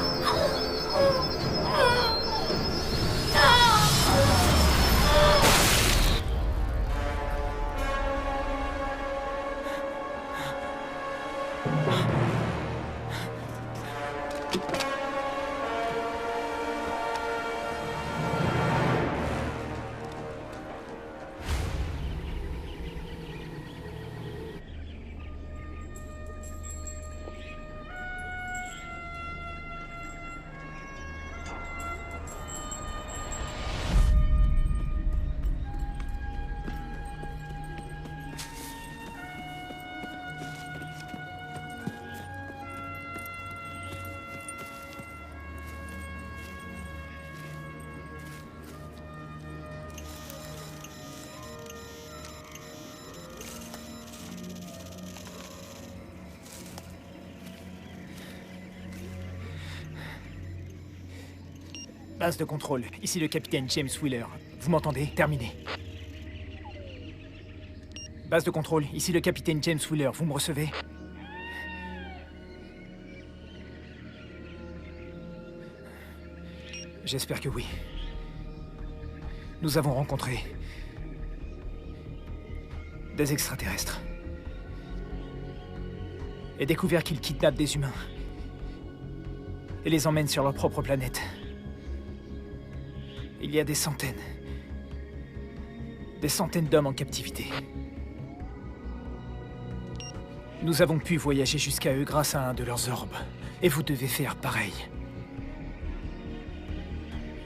Base de contrôle, ici le capitaine James Wheeler. Vous m'entendez? Terminé. Base de contrôle, ici le capitaine James Wheeler. Vous me recevez? J'espère que oui. Nous avons rencontré des extraterrestres et découvert qu'ils kidnappent des humains et les emmènent sur leur propre planète. Il y a des centaines d'hommes en captivité. Nous avons pu voyager jusqu'à eux grâce à un de leurs orbes. Et vous devez faire pareil.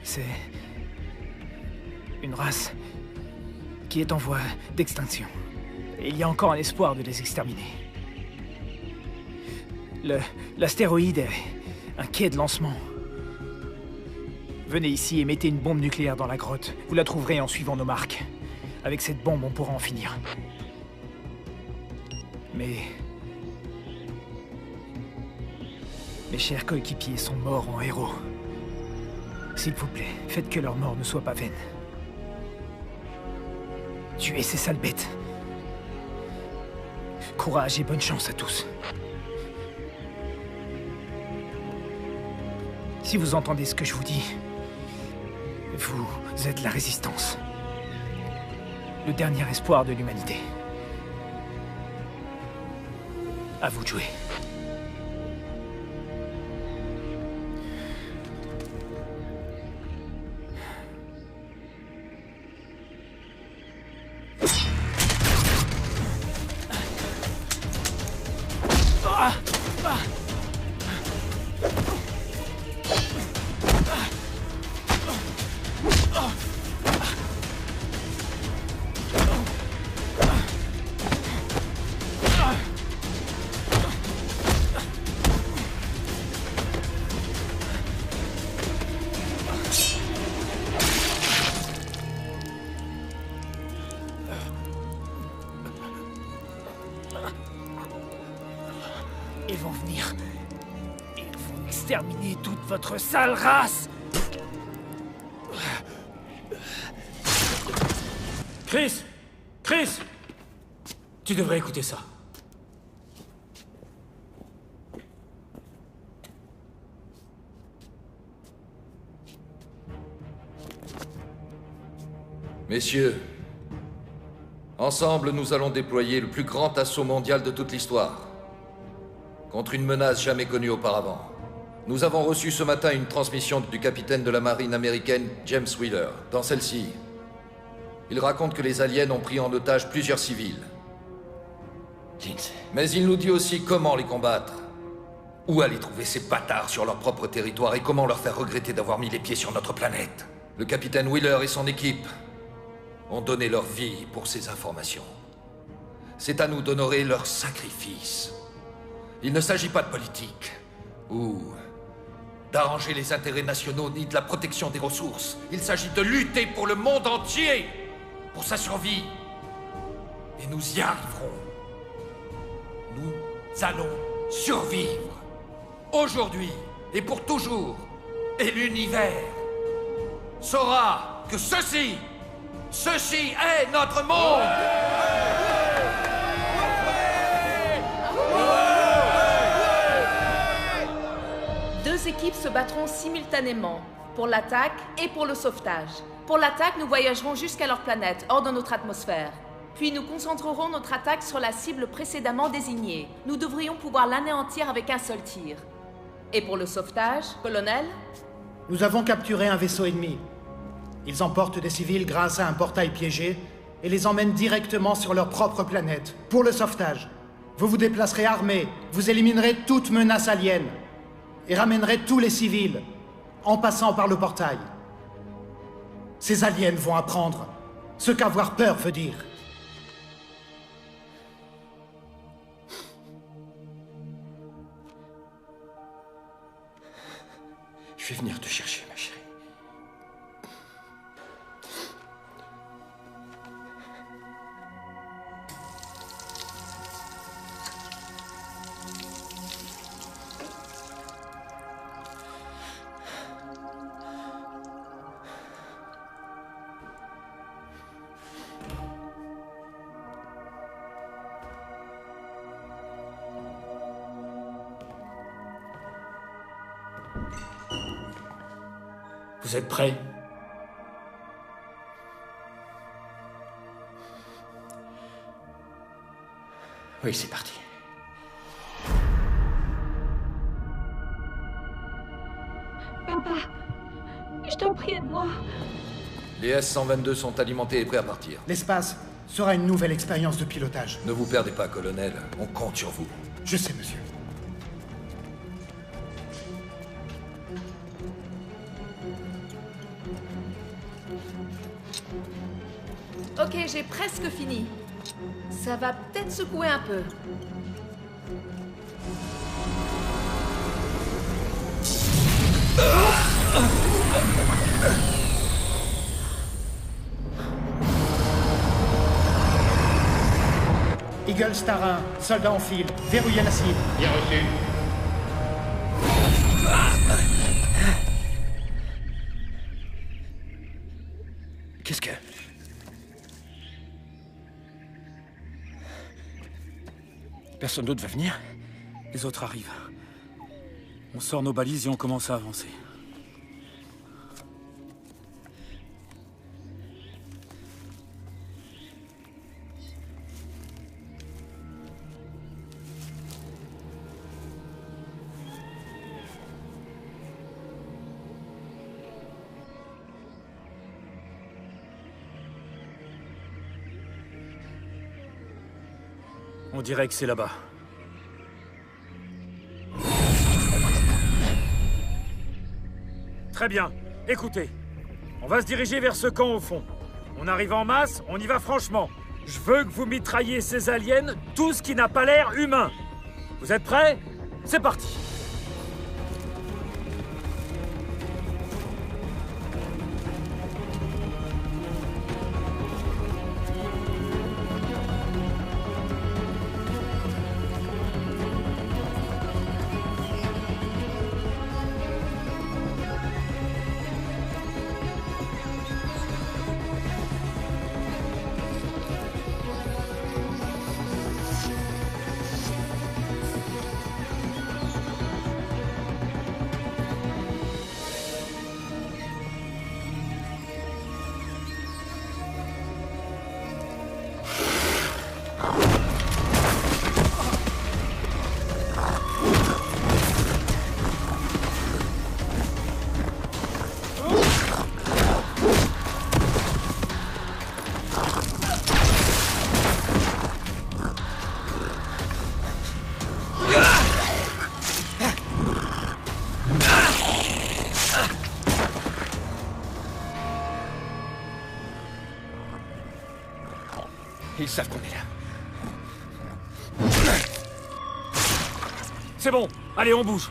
C'est une race qui est en voie d'extinction. Et il y a encore un espoir de les exterminer. L'astéroïde est un quai de lancement. Venez ici et mettez une bombe nucléaire dans la grotte. Vous la trouverez en suivant nos marques. Avec cette bombe, on pourra en finir. Mais... mes chers coéquipiers sont morts en héros. S'il vous plaît, faites que leur mort ne soit pas vaine. Tuez ces sales bêtes. Courage et bonne chance à tous. Si vous entendez ce que je vous dis, vous êtes la résistance. Le dernier espoir de l'humanité. À vous de jouer. Ils vont venir. Ils vont exterminer toute votre sale race. Chris! Chris! Tu devrais écouter ça. Messieurs, ensemble, nous allons déployer le plus grand assaut mondial de toute l'histoire. Contre une menace jamais connue auparavant. Nous avons reçu ce matin une transmission du capitaine de la marine américaine, James Wheeler. Dans celle-ci, il raconte que les aliens ont pris en otage plusieurs civils. Mais il nous dit aussi comment les combattre. Où aller trouver ces bâtards sur leur propre territoire et comment leur faire regretter d'avoir mis les pieds sur notre planète. Le capitaine Wheeler et son équipe ont donné leur vie pour ces informations. C'est à nous d'honorer leur sacrifice. Il ne s'agit pas de politique, ou d'arranger les intérêts nationaux, ni de la protection des ressources. Il s'agit de lutter pour le monde entier, pour sa survie. Et nous y arriverons. Nous allons survivre. Aujourd'hui et pour toujours. Et l'univers saura que ceci est notre monde. Deux équipes se battront simultanément, pour l'attaque et pour le sauvetage. Pour l'attaque, nous voyagerons jusqu'à leur planète, hors de notre atmosphère. Puis nous concentrerons notre attaque sur la cible précédemment désignée. Nous devrions pouvoir l'anéantir avec un seul tir. Et pour le sauvetage, colonel? Nous avons capturé un vaisseau ennemi. Ils emportent des civils grâce à un portail piégé et les emmènent directement sur leur propre planète. Pour le sauvetage, vous vous déplacerez armés, vous éliminerez toute menace alien et ramènerez tous les civils en passant par le portail. Ces aliens vont apprendre ce qu'avoir peur veut dire. Je vais venir te chercher, ma chérie. Vous êtes prêts? Oui, c'est parti. Papa, je t'en prie, aide-moi. Les S-122 sont alimentés et prêts à partir. L'espace sera une nouvelle expérience de pilotage. Ne vous perdez pas, colonel. On compte sur vous. Je sais, monsieur. Ok, j'ai presque fini. Ça va peut-être secouer un peu. Eagle Star 1, soldat en file, verrouillez la cible. Bien reçu. Qu'est-ce que... Personne d'autre va venir? Les autres arrivent. On sort nos balises et on commence à avancer. On dirait que c'est là-bas. Très bien. Écoutez, on va se diriger vers ce camp au fond. On arrive en masse, on y va franchement. Je veux que vous mitrailliez ces aliens, tout ce qui n'a pas l'air humain. Vous êtes prêts? C'est parti. Ils savent qu'on est là. C'est bon. Allez, on bouge.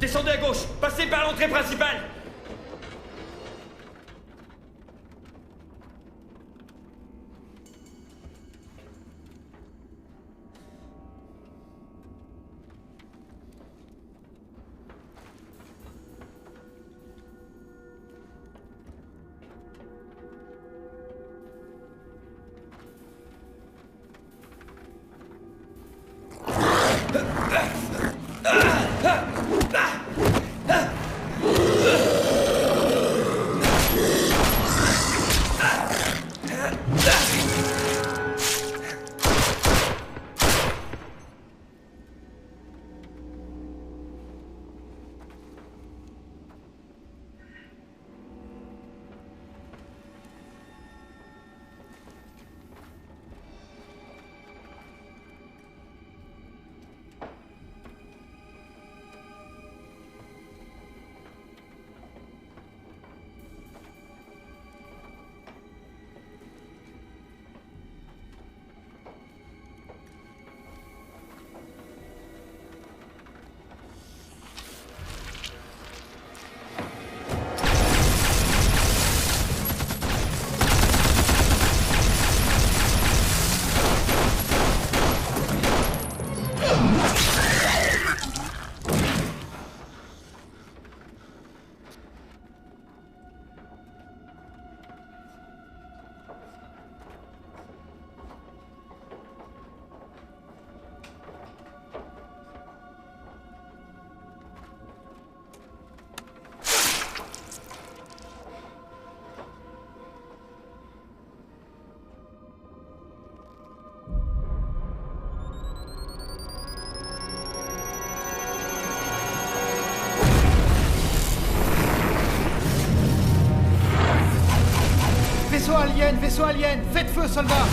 Descendez à gauche, passez par l'entrée principale. vaisseau alien! Faites feu, soldats!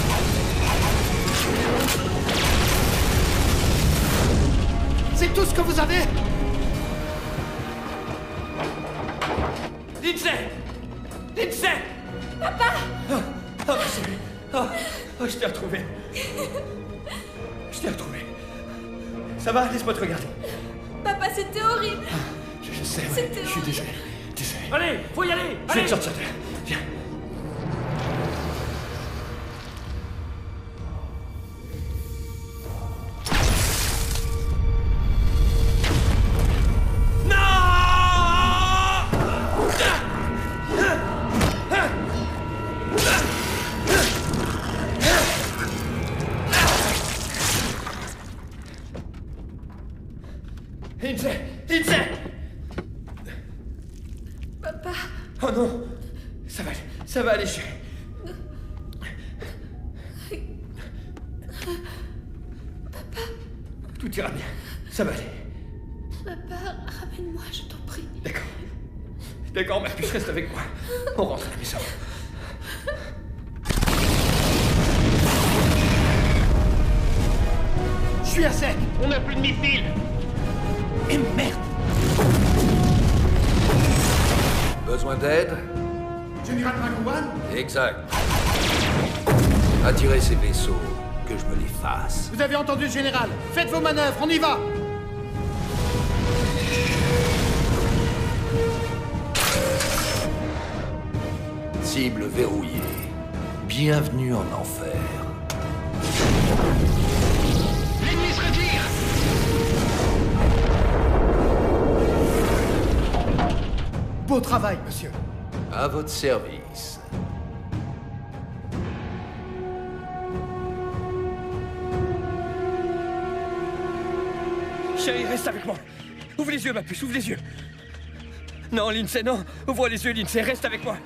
C'est tout ce que vous avez? Lindsay! Lindsay! Papa! Oh, chérie. Oh, je t'ai retrouvé. Je t'ai retrouvé. Ça va? Laisse-moi te regarder. Papa, c'était horrible! Je sais, ouais. C'était Je suis désolé. Désolé. Allez, faut y aller! Je vais te sortir de là. Viens. Lindsay! Lindsay! Papa! Oh non! Ça va aller, chérie. Papa! Tout ira bien. Ça va aller. Papa, ramène-moi, je t'en prie. D'accord. D'accord, Marcus, reste avec moi. On rentre à la maison. Je suis à sec! On n'a plus de missiles. Et merde! Besoin d'aide? Général McGowan? Exact. Attirez ces vaisseaux, que je me les fasse. Vous avez entendu le général. Faites vos manœuvres, on y va! Cible verrouillée. Bienvenue en enfer. L'ennemi se retire. Beau travail, monsieur. À votre service. Chérie, reste avec moi. Ouvre les yeux, ma puce, ouvre les yeux. Non, Lindsay, non. Ouvre les yeux, Lindsay, reste avec moi.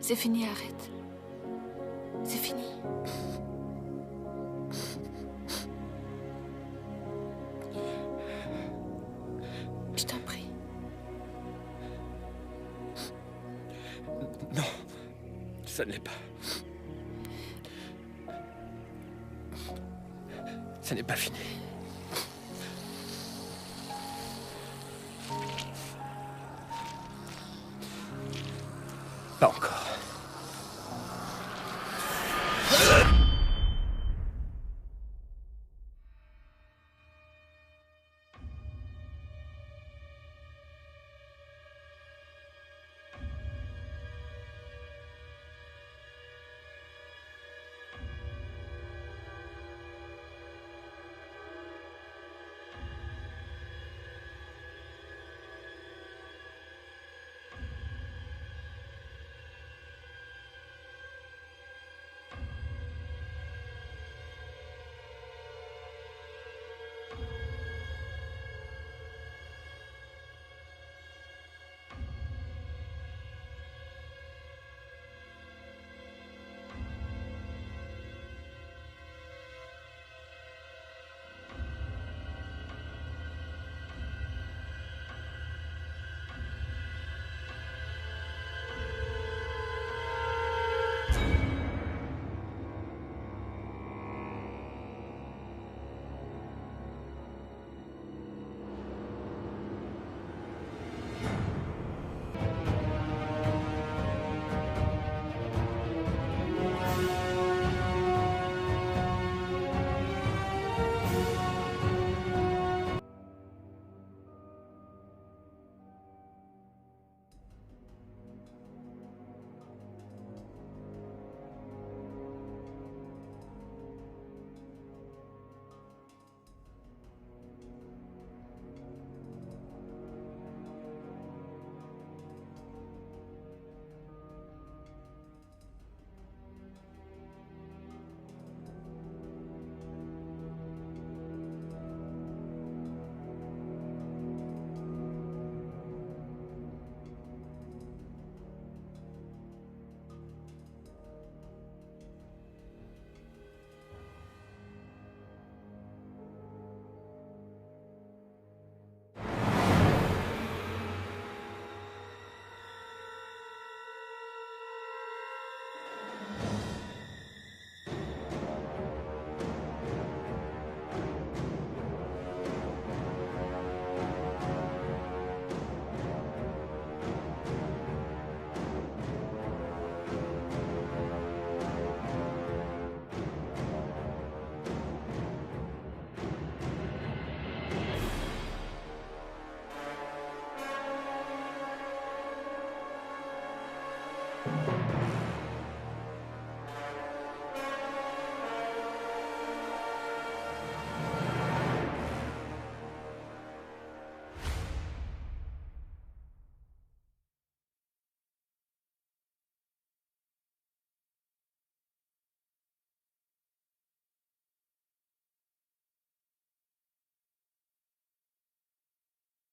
C'est fini, arrête. C'est fini. Je t'en prie. Non, ça ne l'est pas. Ça n'est pas fini. Pas encore.